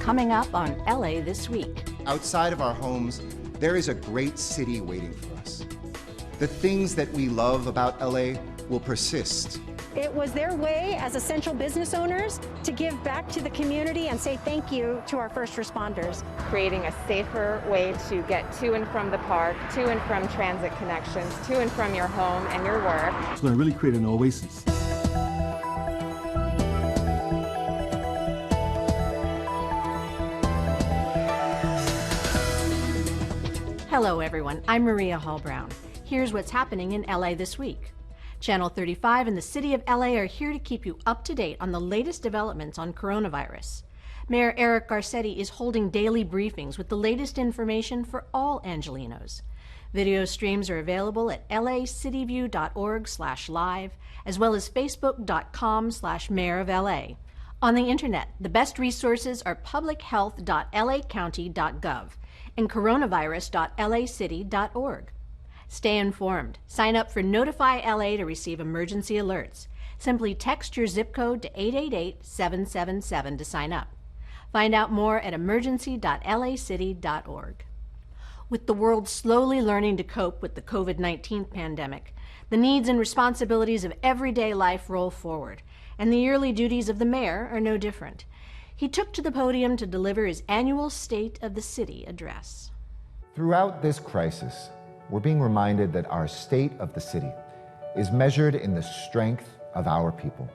coming up on LA This Week. Outside of our homes, there is a great city waiting for us. The things that we love about LA will persist. It was their way as essential business owners to give back to the community and say thank you to our first responders. Creating a safer way to get to and from the park, to and from transit connections, to and from your home and your work. It's going to really create an oasis. Hello everyone, I'm Maria Hall Brown. Here's what's happening in LA this week. Channel 35 and the City of LA are here to keep you up to date on the latest developments on coronavirus. Mayor Eric Garcetti is holding daily briefings with the latest information for all Angelenos. Video streams are available at lacityview.org/live, as well as facebook.com/mayor of LA. On the internet, the best resources are publichealth.lacounty.gov and coronavirus.lacity.org. Stay informed. Sign up for Notify LA to receive emergency alerts. Simply text your zip code to 888-777 to sign up. Find out more at emergency.lacity.org. With the world slowly learning to cope with the COVID-19 pandemic, the needs and responsibilities of everyday life roll forward, and the yearly duties of the mayor are no different. He took to the podium to deliver his annual State of the City address. Throughout this crisis, we're being reminded that our state of the city is measured in the strength of our people.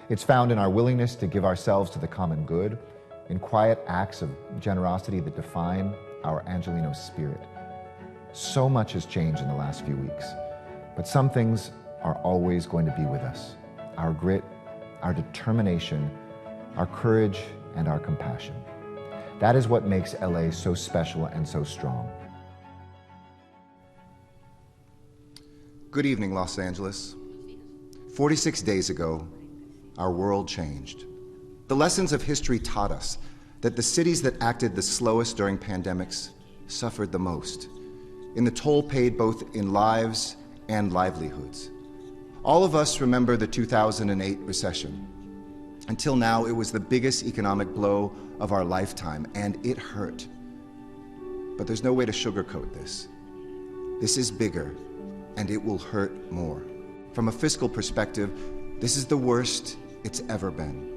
It's found in our willingness to give ourselves to the common good, in quiet acts of generosity that define our Angeleno spirit. So much has changed in the last few weeks, but some things are always going to be with us. Our grit, our determination, our courage, and our compassion. That is what makes LA so special and so strong. Good evening, Los Angeles. 46 days ago, our world changed. The lessons of history taught us that the cities that acted the slowest during pandemics suffered the most, in the toll paid both in lives and livelihoods. All of us remember the 2008 recession. Until now, it was the biggest economic blow of our lifetime, and it hurt. But there's no way to sugarcoat this. This is bigger, and it will hurt more. From a fiscal perspective, this is the worst it's ever been.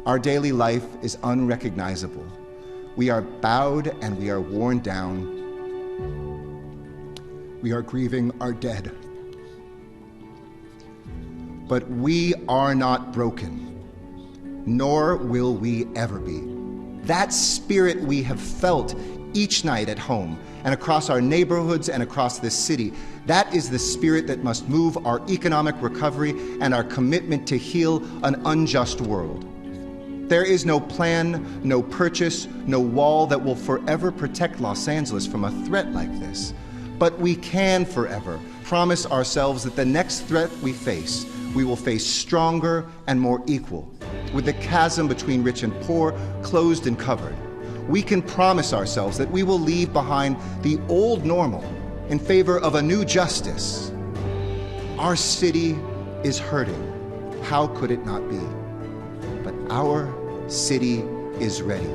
Our daily life is unrecognizable. We are bowed and we are worn down. We are grieving our dead. But we are not broken, nor will we ever be. That spirit we have felt each night at home and across our neighborhoods and across this city, that is the spirit that must move our economic recovery and our commitment to heal an unjust world. There is no plan, no purchase, no wall that will forever protect Los Angeles from a threat like this. But we can forever promise ourselves that the next threat we face, we will face stronger and more equal, with the chasm between rich and poor closed and covered. We can promise ourselves that we will leave behind the old normal in favor of a new justice. Our city is hurting. How could it not be? But our city is ready.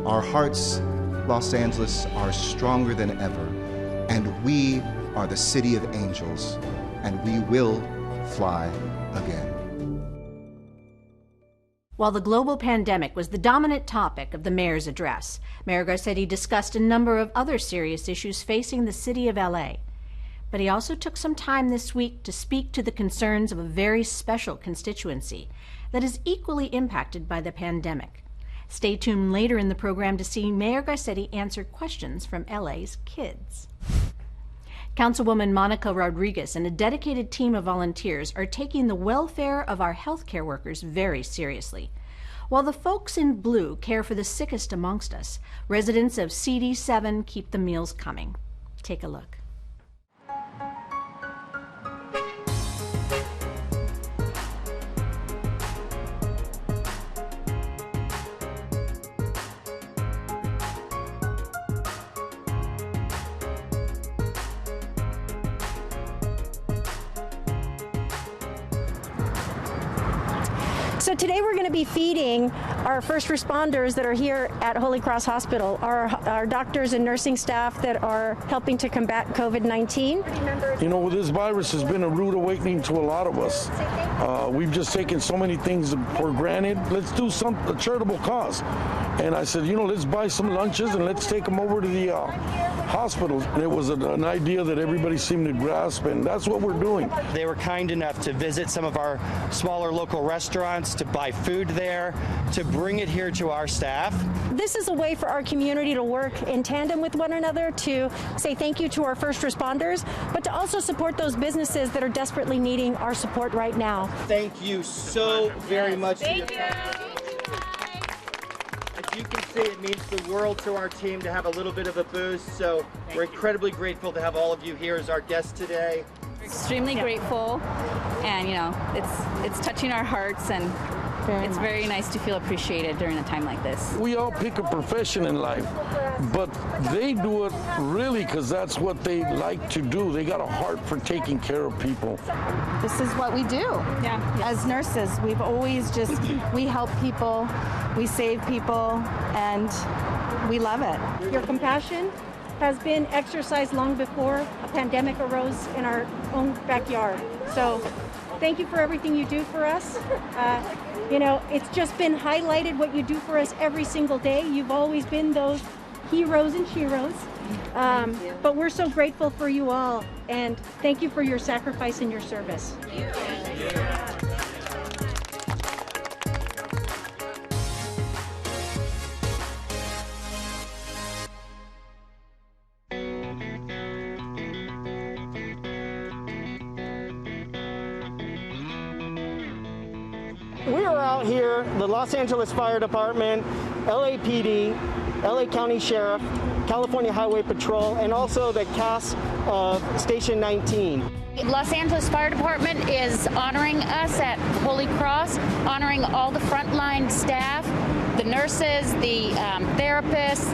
Our hearts, Los Angeles, are stronger than ever, and we are the city of angels, and we will fly again. While the global pandemic was the dominant topic of the mayor's address, Mayor Garcetti discussed a number of other serious issues facing the city of LA. But he also took some time this week to speak to the concerns of a very special constituency that is equally impacted by the pandemic. Stay tuned later in the program to see Mayor Garcetti answer questions from LA's kids. Councilwoman Monica Rodriguez and a dedicated team of volunteers are taking the welfare of our healthcare workers very seriously. While the folks in blue care for the sickest amongst us, residents of CD7 keep the meals coming. Take a look. So today we're going to be feeding our first responders that are here at Holy Cross Hospital, our doctors and nursing staff that are helping to combat COVID-19. You know, this virus has been a rude awakening to a lot of us. We've just taken so many things for granted. Let's do a charitable cause. And I said, you know, let's buy some lunches and let's take them over to the hospital. And it was an idea that everybody seemed to grasp, and that's what we're doing. They were kind enough to visit some of our smaller local restaurants, to buy food there, to bring it here to our staff. This is a way for our community to work in tandem with one another, to say thank you to our first responders, but to also support those businesses that are desperately needing our support right now. Thank you so very much. Thank you. As you can see, it means the world to our team to have a little bit of a boost, so we're incredibly grateful to have all of you here as our guests today. Extremely grateful, and you know, it's touching our hearts, and it's very nice to feel appreciated during a time like this. We all pick a profession in life, but they do it really because that's what they like to do. They got a heart for taking care of people. This is what we do. Yeah. As nurses, we've always we help people, we save people, and we love it. Your compassion has been exercised long before a pandemic arose in our own backyard. So thank you for everything you do for us. You know, it's just been highlighted what you do for us every single day. You've always been those heroes and sheroes. But we're so grateful for you all, and thank you for your sacrifice and your service. We are out here, the Los Angeles Fire Department, LAPD, LA County Sheriff, California Highway Patrol, and also the cast of Station 19. Los Angeles Fire Department is honoring us at Holy Cross, honoring all the frontline staff, the nurses, the therapists,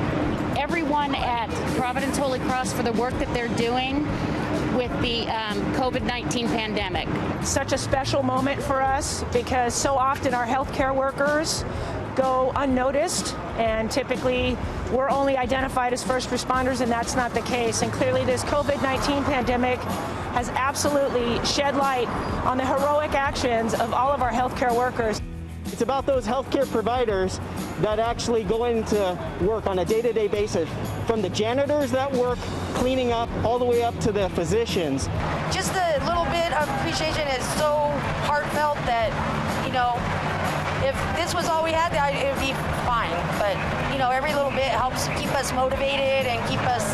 everyone at Providence Holy Cross for the work that they're doing with the COVID-19 pandemic. Such a special moment for us because so often our healthcare workers go unnoticed, and typically we're only identified as first responders, and that's not the case. And clearly this COVID-19 pandemic has absolutely shed light on the heroic actions of all of our healthcare workers. It's about those healthcare providers that actually go into work on a day-to-day basis, from the janitors that work cleaning up all the way up to the physicians. Just a little bit of appreciation is so heartfelt that, you know, if this was all we had, it would be fine. But, you know, every little bit helps keep us motivated and keep us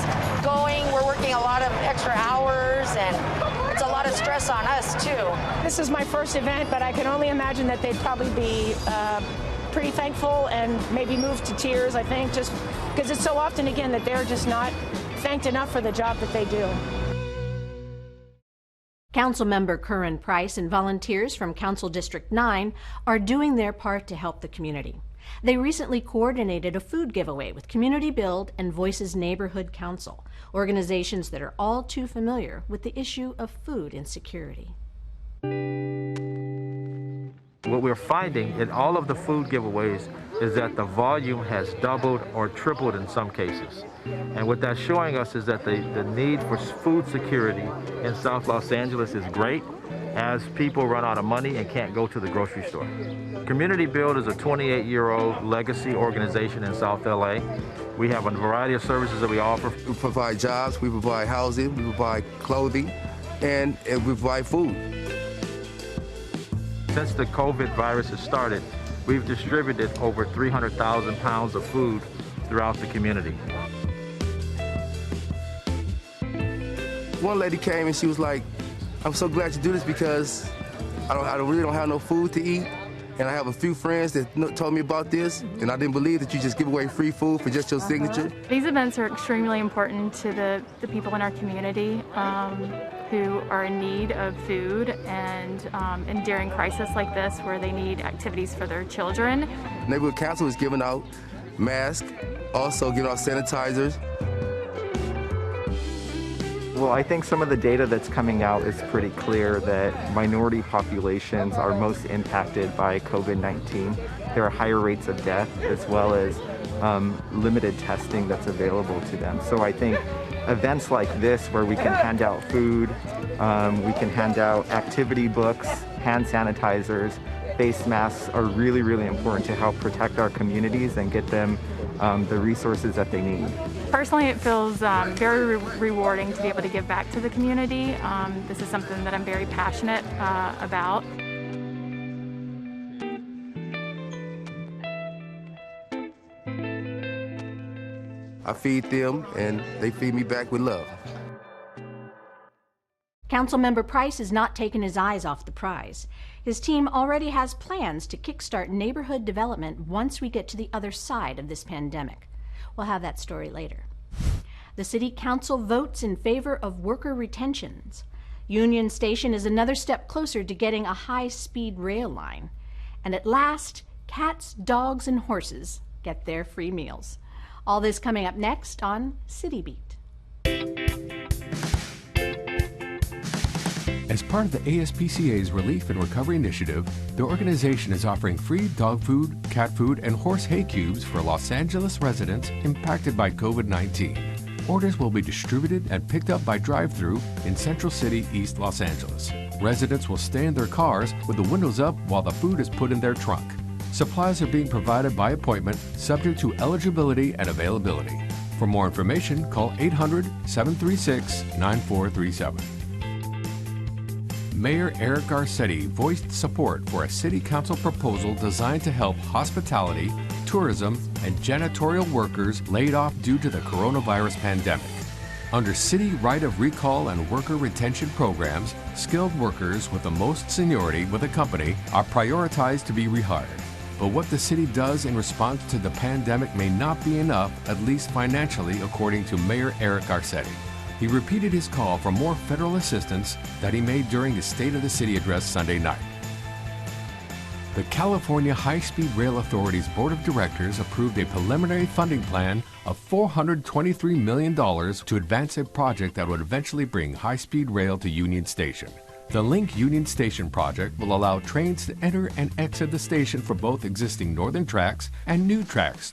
going. We're working a lot of extra hours, and it's a lot of stress on us, too. This is my first event, but I can only imagine that they'd probably be pretty thankful and maybe moved to tears, I think, just because it's so often, again, that they're just not thanked enough for the job that they do. Councilmember Curran Price and volunteers from Council District 9 are doing their part to help the community. They recently coordinated a food giveaway with Community Build and Voices Neighborhood Council, organizations that are all too familiar with the issue of food insecurity. What we're finding in all of the food giveaways is that the volume has doubled or tripled in some cases. And what that's showing us is that the need for food security in South Los Angeles is great as people run out of money and can't go to the grocery store. Community Build is a 28-year-old legacy organization in South LA. We have a variety of services that we offer. We provide jobs, we provide housing, we provide clothing, and we provide food. Since the COVID virus has started, we've distributed over 300,000 pounds of food throughout the community. One lady came and she was like, I'm so glad you do this because I really don't have no food to eat, and I have a few friends that told me about this, and I didn't believe that you just give away free food for just your signature. These events are extremely important to the people in our community who are in need of food, and during crisis like this where they need activities for their children. Neighborhood Council is giving out masks, also giving out sanitizers. Well, I think some of the data that's coming out is pretty clear that minority populations are most impacted by COVID-19. There are higher rates of death as well as limited testing that's available to them. So I think events like this where we can hand out food, we can hand out activity books, hand sanitizers, face masks are really, really important to help protect our communities and get them the resources that they need. Personally, it feels very rewarding to be able to give back to the community. This is something that I'm very passionate about. I feed them and they feed me back with love. Councilmember Price has not taken his eyes off the prize. His team already has plans to kickstart neighborhood development once we get to the other side of this pandemic. We'll have that story later. The City Council votes in favor of worker retentions. Union Station is another step closer to getting a high-speed rail line. And at last, cats, dogs, and horses get their free meals. All this coming up next on City Beat. As part of the ASPCA's Relief and Recovery Initiative, the organization is offering free dog food, cat food, and horse hay cubes for Los Angeles residents impacted by COVID-19. Orders will be distributed and picked up by drive-thru in Central City, East Los Angeles. Residents will stay in their cars with the windows up while the food is put in their trunk. Supplies are being provided by appointment, subject to eligibility and availability. For more information, call 800-736-9437. Mayor Eric Garcetti voiced support for a City Council proposal designed to help hospitality, tourism, and janitorial workers laid off due to the coronavirus pandemic. Under City Right of Recall and Worker Retention programs, skilled workers with the most seniority with a company are prioritized to be rehired. But what the city does in response to the pandemic may not be enough, at least financially, according to Mayor Eric Garcetti. He repeated his call for more federal assistance that he made during his State of the City address Sunday night. The California High-Speed Rail Authority's Board of Directors approved a preliminary funding plan of $423 million to advance a project that would eventually bring high-speed rail to Union Station. The Link Union Station project will allow trains to enter and exit the station for both existing northern tracks and new tracks.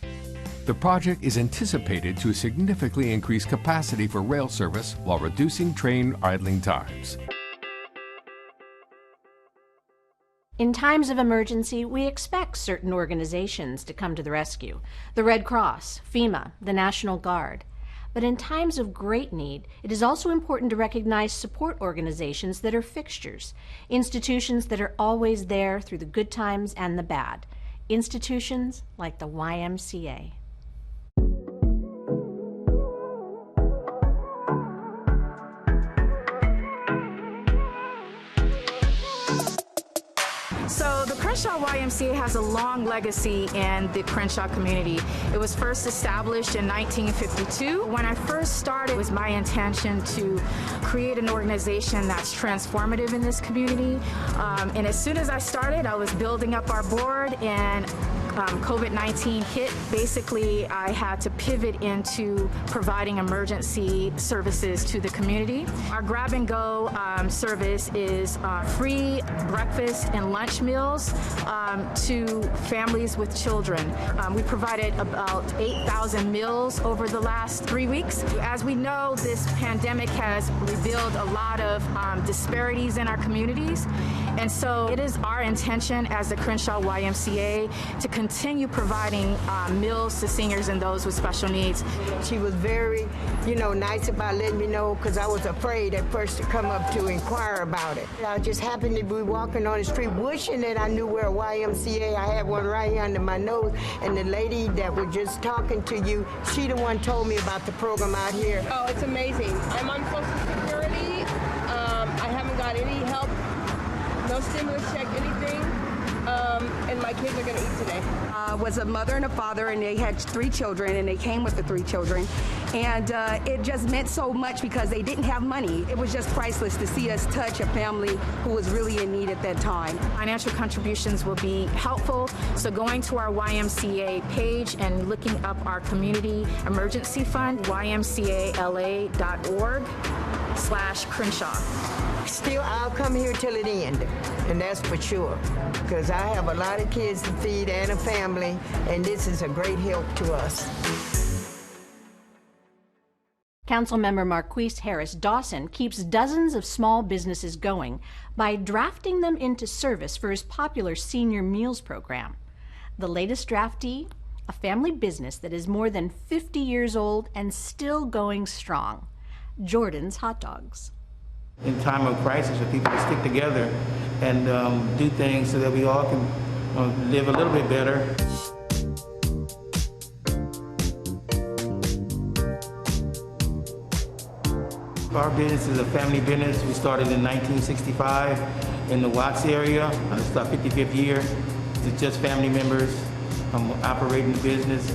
The project is anticipated to significantly increase capacity for rail service while reducing train idling times. In times of emergency, we expect certain organizations to come to the rescue. The Red Cross, FEMA, the National Guard. But in times of great need, it is also important to recognize support organizations that are fixtures, institutions that are always there through the good times and the bad, institutions like the YMCA. So the CRENSHAW YMCA has a long legacy in the Crenshaw community. It was first established in 1952. When I first started, it was my intention to create an organization that's transformative in this community. And as soon as I started, I was building up our board, and COVID-19 hit. Basically, I had to pivot into providing emergency services to the community. Our grab-and-go service is free breakfast and lunch meals to families with children. We provided about 8,000 meals over the last 3 weeks. As we know, this pandemic has revealed a lot of disparities in our communities, and so it is our intention as the Crenshaw YMCA to continue providing meals to seniors and those with special needs. She was very, nice about letting me know, because I was afraid at first to come up to inquire about it. I just happened to be walking on the street wishing that I knew where a YMCA. I had one right here under my nose, and the lady that was just talking to you, she the one told me about the program out here. Oh, it's amazing. I'm on Social Security. I haven't got any help, no stimulus check, anything. And my kids are going to eat today. Was a mother and a father, and they had 3 children, and they came with the 3 children. And it just meant so much because they didn't have money. It was just priceless to see us touch a family who was really in need at that time. Financial contributions will be helpful, so going to our YMCA page and looking up our community emergency fund, ymcala.org. www.crenshaw.org/Crenshaw. Still, I'll come here till it ends, and that's for sure, because I have a lot of kids to feed and a family, and this is a great help to us. Councilmember Marquise Harris Dawson keeps dozens of small businesses going by drafting them into service for his popular Senior Meals program. The latest draftee, a family business that is more than 50 years old and still going strong, Jordan's Hot Dogs. In time of crisis, for people to stick together and do things so that we all can live a little bit better. Our business is a family business. We started in 1965 in the Watts area. It's our 55th year. It's just family members operating the business.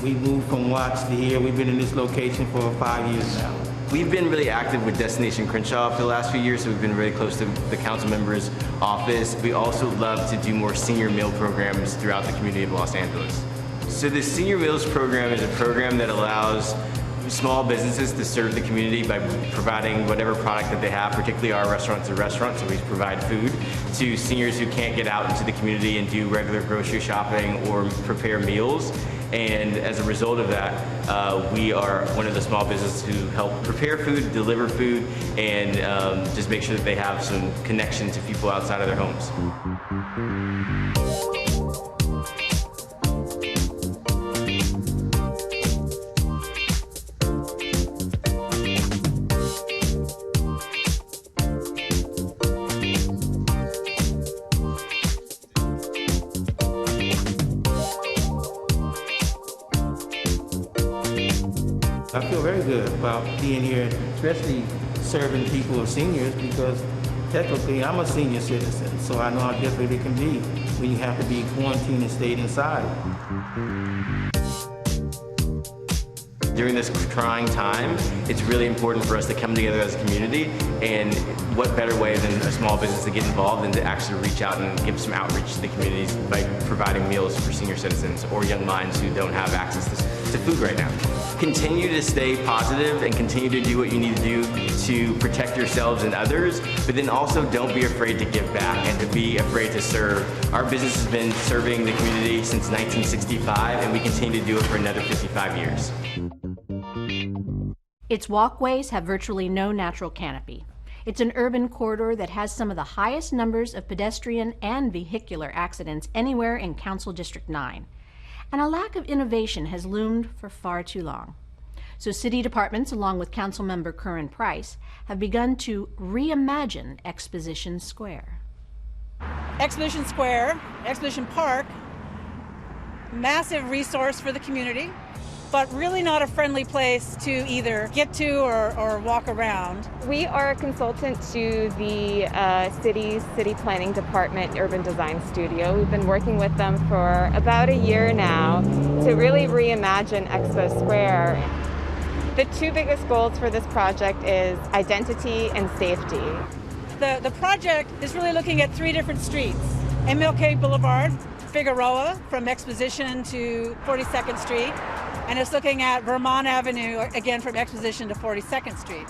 We moved from Watts to here. We've been in this location for 5 years now. We've been really active with Destination Crenshaw for the last few years, so we've been really close to the council members' office. We also love to do more senior meal programs throughout the community of Los Angeles. So the Senior Meals program is a program that allows small businesses to serve the community by providing whatever product that they have, particularly our restaurants are restaurants, so we provide food to seniors who can't get out into the community and do regular grocery shopping or prepare meals. And as a result of that, we are one of the small businesses who help prepare food, deliver food, and just make sure that they have some connection to people outside of their homes. I feel very good about being here, especially serving people of seniors, because technically I'm a senior citizen, so I know how difficult it can be when you have to be quarantined and stayed inside. During this trying time, it's really important for us to come together as a community, and what better way than a small business to get involved than to actually reach out and give some outreach to the communities by providing meals for senior citizens or young minds who don't have access to food right now. Continue to stay positive and continue to do what you need to do to protect yourselves and others, but then also don't be afraid to give back and to be afraid to serve. Our business has been serving the community since 1965, and we continue to do it for another 55 years. Its walkways have virtually no natural canopy. It's an urban corridor that has some of the highest numbers of pedestrian and vehicular accidents anywhere in Council District 9. And a lack of innovation has loomed for far too long. So city departments, along with Councilmember Curran Price, have begun to reimagine Exposition Square. Exposition Square, Exposition Park, massive resource for the community, but really not a friendly place to either get to or walk around. We are a consultant to the city's City Planning Department Urban Design Studio. We've been working with them for about a year now to really reimagine Expo Square. The two biggest goals for this project is identity and safety. The project is really looking at three different streets. MLK Boulevard, Figueroa from Exposition to 42nd Street, and it's looking at Vermont Avenue, again from Exposition to 42nd Street.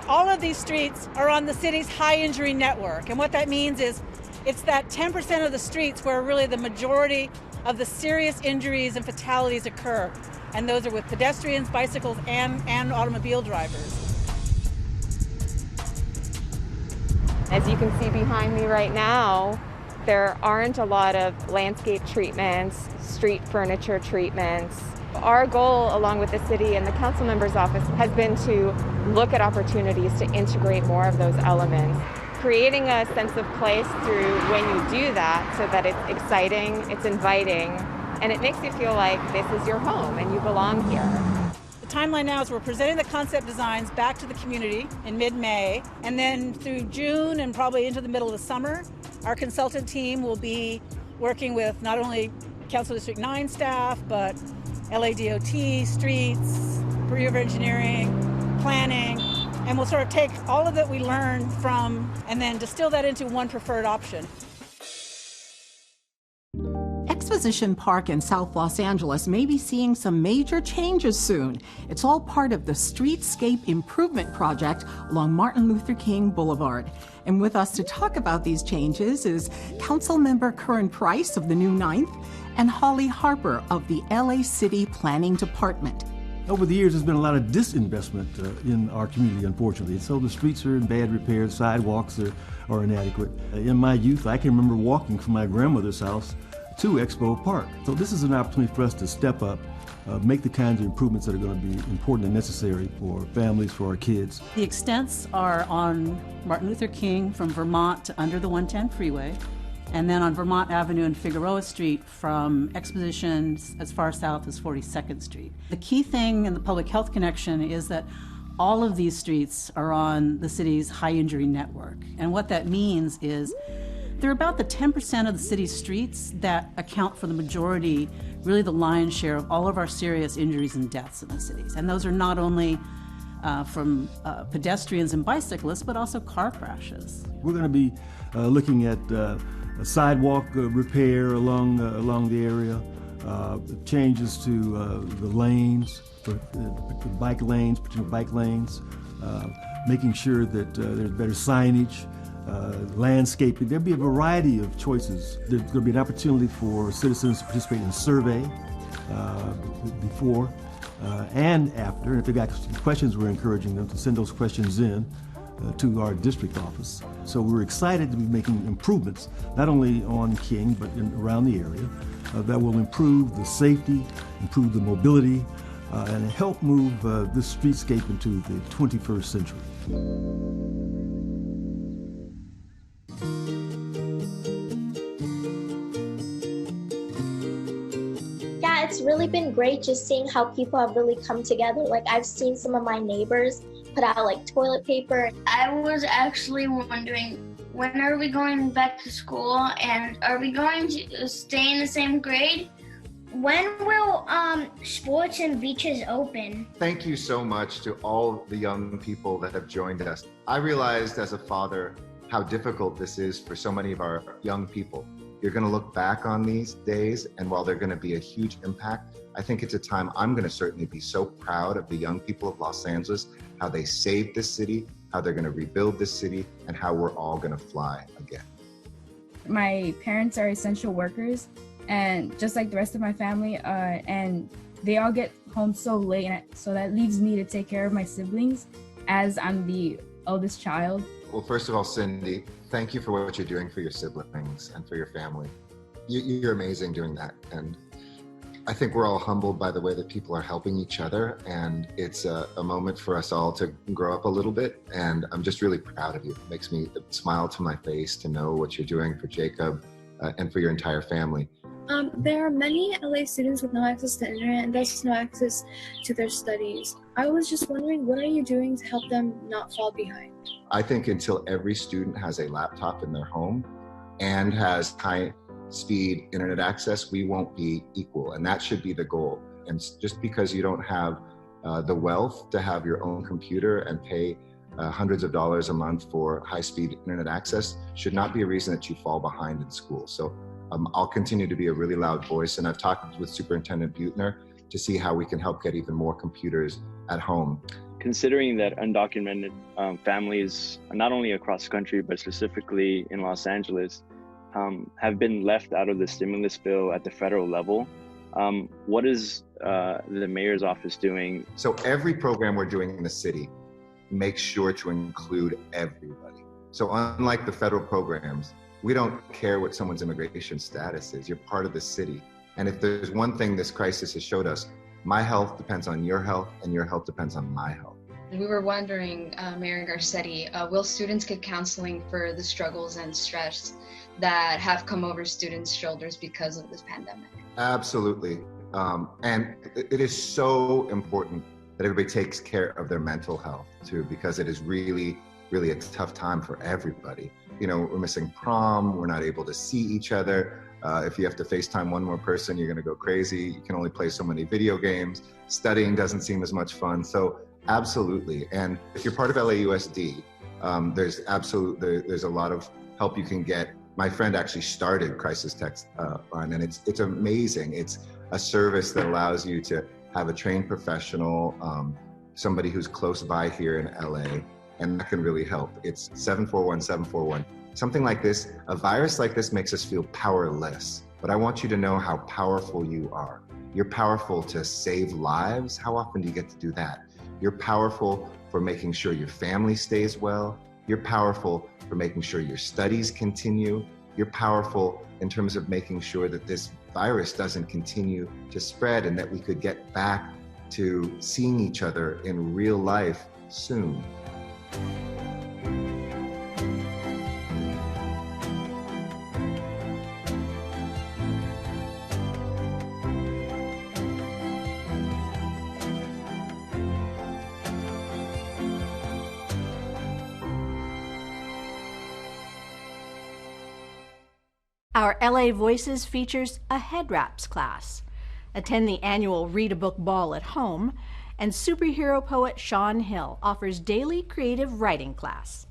All of these streets are on the city's high injury network, and what that means is it's that 10% of the streets where really the majority of the serious injuries and fatalities occur, and those are with pedestrians, bicycles, and automobile drivers. As you can see behind me right now, there aren't a lot of landscape treatments, street furniture treatments. Our goal, along with the city and the council member's office, has been to look at opportunities to integrate more of those elements, creating a sense of place through when you do that so that it's exciting, it's inviting, and it makes you feel like this is your home and you belong here. The timeline now is we're presenting the concept designs back to the community in mid-May, and then through June and probably into the middle of the summer, our consultant team will be working with not only Council District 9 staff, but LADOT, streets, Bureau of Engineering, planning, and we'll sort of take all of that we learned from and then distill that into one preferred option. Exposition Park in South Los Angeles may be seeing some major changes soon. It's all part of the Streetscape Improvement Project along Martin Luther King Boulevard. And with us to talk about these changes is Councilmember Curran Price of the New Ninth and Holly Harper of the LA City Planning Department. Over the years, there's been a lot of disinvestment in our community, unfortunately. So the streets are in bad repair, sidewalks are inadequate. In my youth, I can remember walking from my grandmother's house to Expo Park. So this is an opportunity for us to step up, make the kinds of improvements that are going to be important and necessary for families, for our kids. The extents are on Martin Luther King from Vermont to under the 110 freeway, and then on Vermont Avenue and Figueroa Street from Exposition as far south as 42nd Street. The key thing in the public health connection is that all of these streets are on the city's high injury network. And what that means is they're about the 10% of the city's streets that account for the majority, really the lion's share of all of our serious injuries and deaths in the cities. And those are not only from pedestrians and bicyclists, but also car crashes. We're going to be looking at sidewalk repair along the area, changes to the lanes, for bike lanes, particular bike lanes, making sure that there's better signage, landscaping. There'll be a variety of choices. There's going to be an opportunity for citizens to participate in a survey before and after. And if they've got questions, we're encouraging them to send those questions in to our district office. So we're excited to be making improvements, not only on King, but around the area, that will improve the safety, improve the mobility, and help move this streetscape into the 21st century. Yeah, it's really been great just seeing how people have really come together. Like, I've seen some of my neighbors put out like toilet paper. I was actually wondering, when are we going back to school, and are we going to stay in the same grade? When will sports and beaches open? Thank you so much to all the young people that have joined us. I realized as a father how difficult this is for so many of our young people. You're going to look back on these days, and while they're going to be a huge impact, I think it's a time I'm going to certainly be so proud of the young people of Los Angeles, how they saved this city, how they're going to rebuild this city, and how we're all going to fly again. My parents are essential workers, and just like the rest of my family, and they all get home so late, and so that leaves me to take care of my siblings as I'm the eldest child. Well, first of all, Cindy, thank you for what you're doing for your siblings and for your family. You're amazing doing that. And I think we're all humbled by the way that people are helping each other. And it's a moment for us all to grow up a little bit. And I'm just really proud of you. It makes me smile to my face to know what you're doing for Jacob and for your entire family. There are many LA students with no access to internet and thus no access to their studies. I was just wondering, what are you doing to help them not fall behind? I think until every student has a laptop in their home and has high-speed internet access, we won't be equal, and that should be the goal. And just because you don't have the wealth to have your own computer and pay hundreds of dollars a month for high-speed internet access should not be a reason that you fall behind in school. So I'll continue to be a really loud voice, and I've talked with Superintendent Buettner to see how we can help get even more computers at home. Considering that undocumented families, not only across the country, but specifically in Los Angeles, have been left out of the stimulus bill at the federal level, what is the mayor's office doing? So every program we're doing in the city makes sure to include everybody. So unlike the federal programs, we don't care what someone's immigration status is. You're part of the city. And if there's one thing this crisis has showed us, my health depends on your health, and your health depends on my health. We were wondering, Mayor Garcetti, will students get counseling for the struggles and stress that have come over students' shoulders because of this pandemic? Absolutely. And it is so important that everybody takes care of their mental health too, because it is really, really a tough time for everybody. You know, we're missing prom, we're not able to see each other. If you have to FaceTime one more person, you're gonna go crazy. You can only play so many video games. Studying doesn't seem as much fun. So absolutely. And if you're part of LAUSD, there's a lot of help you can get My friend actually started Crisis Text Line, and it's amazing. It's a service that allows you to have a trained professional, somebody who's close by here in LA, and that can really help. It's 741-741. Something like this, a virus like this makes us feel powerless, but I want you to know how powerful you are. You're powerful to save lives. How often do you get to do that? You're powerful for making sure your family stays well. You're powerful for making sure your studies continue. You're powerful in terms of making sure that this virus doesn't continue to spread and that we could get back to seeing each other in real life soon. Our LA Voices features a head wraps class. Attend the annual Read a Book Ball at home, and superhero poet Sean Hill offers daily creative writing class.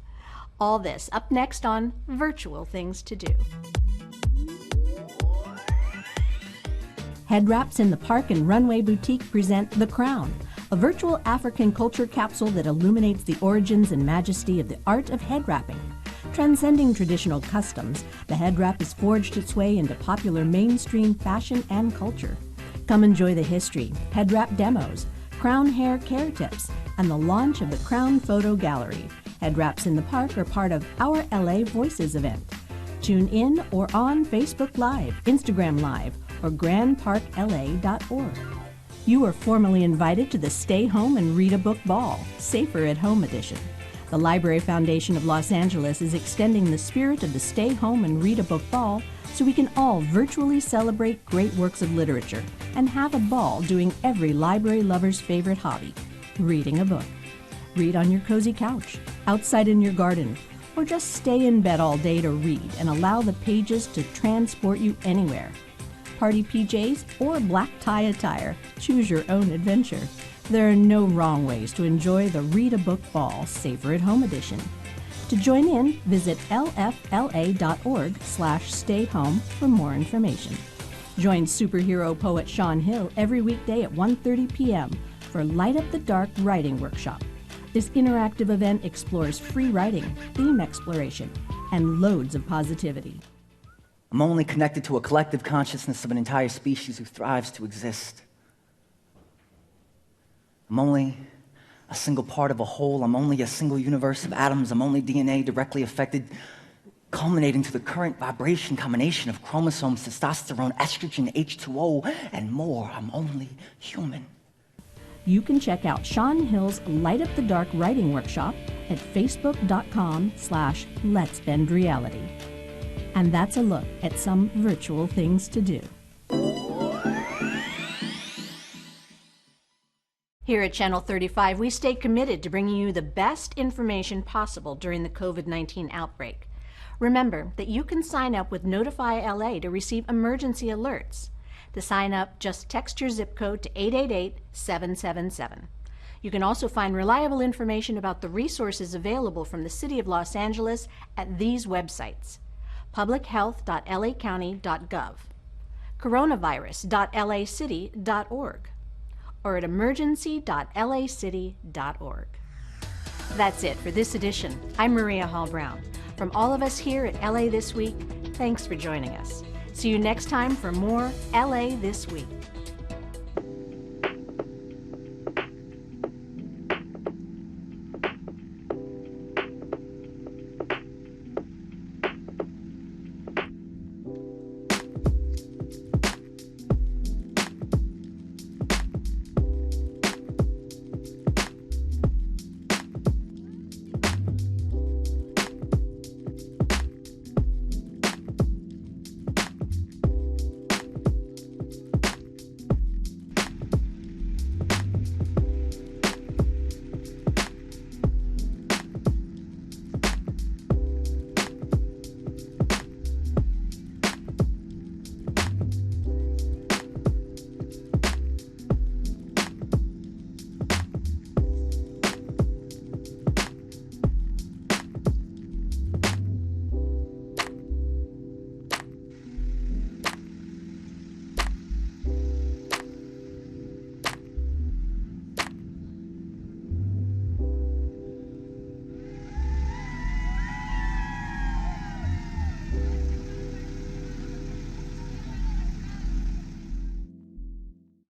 All this up next on Virtual Things to Do. Head Wraps in the Park and Runway Boutique present The Crown, a virtual African culture capsule that illuminates the origins and majesty of the art of head wrapping. Transcending traditional customs, the head wrap has forged its way into popular mainstream fashion and culture. Come enjoy the history, head wrap demos, crown hair care tips, and the launch of the Crown Photo Gallery. Head Wraps in the Park are part of our LA Voices event. Tune in or on Facebook Live, Instagram Live, or grandparkla.org. You are formally invited to the Stay Home and Read a Book Ball, Safer at Home edition. The Library Foundation of Los Angeles is extending the spirit of the Stay Home and Read a Book Ball so we can all virtually celebrate great works of literature and have a ball doing every library lover's favorite hobby, reading a book. Read on your cozy couch, outside in your garden, or just stay in bed all day to read and allow the pages to transport you anywhere. Party PJs or black tie attire, choose your own adventure. There are no wrong ways to enjoy the Read a Book Ball Safer at Home edition. To join in, visit lfla.org/stayhome for more information. Join superhero poet Sean Hill every weekday at 1:30 p.m. for Light Up the Dark writing workshop. This interactive event explores free writing, theme exploration, and loads of positivity. I'm only connected to a collective consciousness of an entire species who thrives to exist. I'm only a single part of a whole. I'm only a single universe of atoms. I'm only DNA directly affected, culminating to the current vibration combination of chromosomes, testosterone, estrogen, H2O, and more. I'm only human. You can check out Sean Hill's Light Up the Dark writing workshop at facebook.com/letsbendreality. And that's a look at some virtual things to do. Here at Channel 35, we stay committed to bringing you the best information possible during the COVID-19 outbreak. Remember that you can sign up with Notify LA to receive emergency alerts. To sign up, just text your zip code to 888-777. You can also find reliable information about the resources available from the City of Los Angeles at these websites: publichealth.lacounty.gov, coronavirus.lacity.org, or at emergency.lacity.org. That's it for this edition. I'm Maria Hall Brown. From all of us here at LA This Week, thanks for joining us. See you next time for more LA This Week.